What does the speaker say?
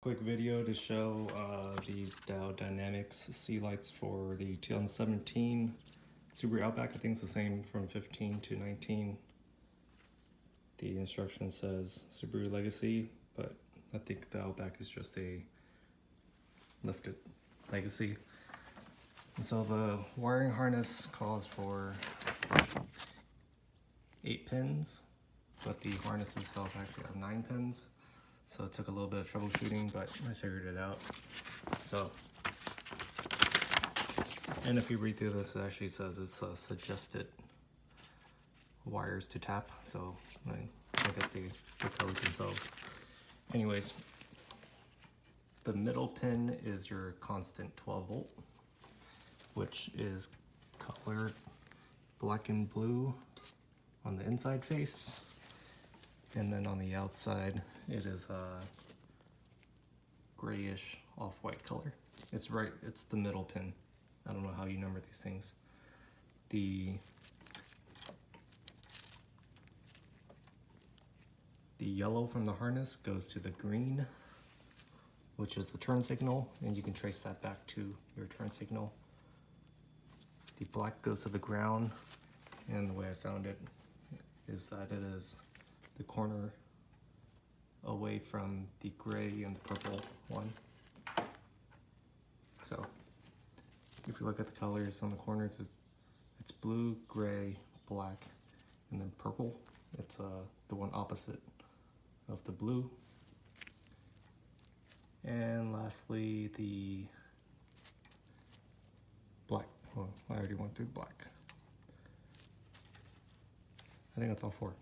Quick video to show these Diode Dynamics C lights for the 2017 Subaru Outback. I think it's the same from 15 to 19. The instruction says Subaru Legacy, but I think the Outback is just a lifted Legacy. And so the wiring harness calls for 8 pins, but the harness itself actually has 9 pins. So it took a little bit of troubleshooting, but I figured it out. So, and if you read through this, it actually says it's suggested wires to tap. So I guess the colors themselves. Anyways, the middle pin is your constant 12 volt, which is colored black and blue on the inside face. And then on the outside, it is a grayish off-white color. It's the middle pin. I don't know how you number these things. The yellow from the harness goes to the green, which is the turn signal, and you can trace that back to your turn signal. The black goes to the ground, and the way I found it is that it is the corner away from the gray and the purple one. So if you look at the colors on the corners, it's blue, gray, black, and then purple. It's the one opposite of the blue. And lastly, the black. Well, I already went through black. I think that's all 4.